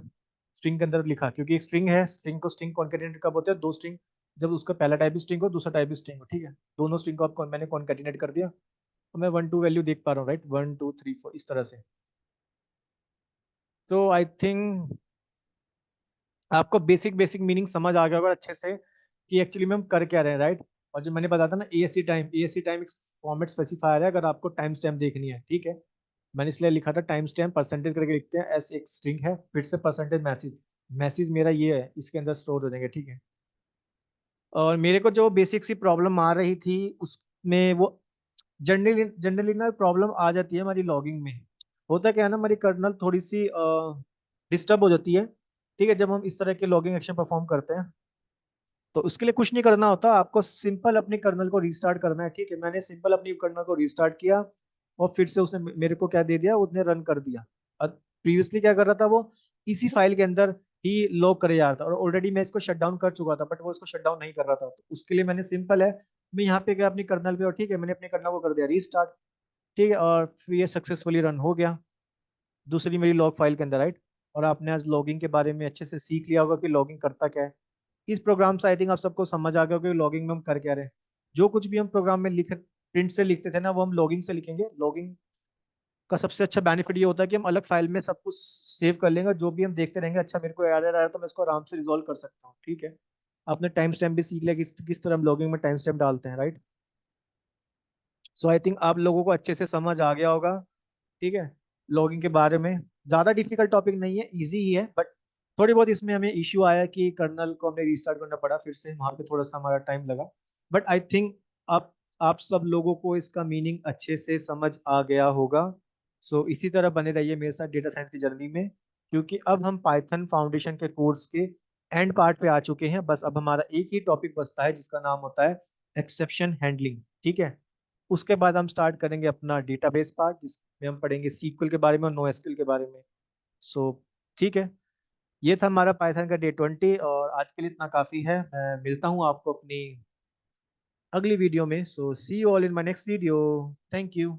string के अंदर लिखा, क्योंकि एक स्ट्रिंग है, स्ट्रिंग को स्ट्रिंग कॉन्केटिनेट कब होता है, दो स्ट्रिंग, जब उसका पहला टाइप भी स्ट्रिंग हो दूसरा टाइप भी स्ट्रिंग हो, ठीक है। दोनों स्ट्रिंग को आप मैंने कॉन्केटिनेट कर दिया, तो मैं 1 2 वैल्यू देख पा रहा हूँ, राइट। 1 2 3 4 इस तरह से। तो आई थिंक आपको बेसिक बेसिक मीनिंग समझ आ गया होगा अच्छे से कि एक्चुअली में हम कर क्या रहे हैं, राइट। और जो मैंने बताया था ना ए एस सी टाइम एक फॉर्मेट स्पेसिफायर है, अगर आपको टाइम स्टैम्प देखनी है, ठीक है। मैंने इसलिए लिखा था टाइम स्टैम्प परसेंटेज करके लिखते हैं, एस एक स्ट्रिंग है, फिर से परसेंटेज मैसेज, मैसेज मेरा ये है, इसके अंदर स्टोर हो जाएंगे, ठीक है। और मेरे को जो बेसिक सी प्रॉब्लम आ रही थी उसमें वो जनरली जनरली ना प्रॉब्लम आ जाती है हमारी लॉगिंग में। होता क्या है ना, हमारी कर्नल थोड़ी सी डिस्टर्ब हो जाती है, ठीक है, जब हम इस तरह के लॉगिंग एक्शन परफॉर्म करते हैं। तो उसके लिए कुछ नहीं करना होता, आपको सिंपल अपने कर्नल को रीस्टार्ट करना है, ठीक है। मैंने सिंपल अपनी कर्नल को रीस्टार्ट किया और फिर से उसने मेरे को क्या दे दिया, उसने रन कर दिया। प्रीवियसली क्या कर रहा था वो, इसी फाइल के अंदर ही लॉग करे जा रहा था, और ऑलरेडी मैं इसको शट डाउन कर चुका था, बट वो इसको शट डाउन नहीं कर रहा था। तो उसके लिए मैंने सिंपल है, मैं यहाँ पे गया अपनी कर्नल पे और ठीक है, मैंने अपने कर्नल को कर दिया रीस्टार्ट, ठीक है। और फिर ये सक्सेसफुली रन हो गया दूसरी मेरी लॉग फाइल के अंदर, राइट। और आपने आज लॉगिंग के बारे में अच्छे से सीख लिया होगा कि लॉगिंग करता क्या है। इस प्रोग्राम से आई थिंक आप सबको समझ आ गया होगा कि लॉगिंग में हम कर क्या रहे हैं। जो कुछ भी हम प्रोग्राम में लिख प्रिंट से लिखते थे ना, वो हम लॉगिंग से लिखेंगे। लॉगिंग का सबसे अच्छा बेनिफिट ये होता है कि हम अलग फाइल में सब कुछ सेव कर लेंगे, जो भी हम देखते रहेंगे, अच्छा मेरे को एरर आ रहा है तो मैं इसको आराम से रिजॉल्व कर सकता हूँ, ठीक है। आपने टाइम स्टैम्प भी सीख लिया कि किस तरह हम लॉगिंग में टाइम स्टैम्प डालते हैं, राइट। सो आई थिंक आप लोगों को अच्छे से समझ आ गया होगा, ठीक है, लॉगिंग के बारे में। ज़्यादा डिफिकल्ट टॉपिक नहीं है, इजी ही है, बट थोड़ी बहुत इसमें हमें इश्यू आया कि कर्नल को हमने रीस्टार्ट करना पड़ा, फिर से वहाँ पे थोड़ा सा हमारा टाइम लगा। बट आई थिंक आप सब लोगों को इसका मीनिंग अच्छे से समझ आ गया होगा। सो इसी तरह बने रहिए मेरे साथ डेटा साइंस की जर्नी में, क्योंकि अब हम पाइथन फाउंडेशन के कोर्स के एंड पार्ट पे आ चुके हैं। बस अब हमारा एक ही टॉपिक बचता है जिसका नाम होता है एक्सेप्शन हैंडलिंग, ठीक है। उसके बाद हम स्टार्ट करेंगे अपना डेटाबेस पार्ट, जिसमें हम पढ़ेंगे सीक्वल के बारे में और नो एसक्यूएल के बारे में। सो ठीक है, ये था हमारा पाइथन का डे 20, और आज के लिए इतना काफ़ी है। मैं मिलता हूँ आपको अपनी अगली वीडियो में। So see you all in my next video. Thank you.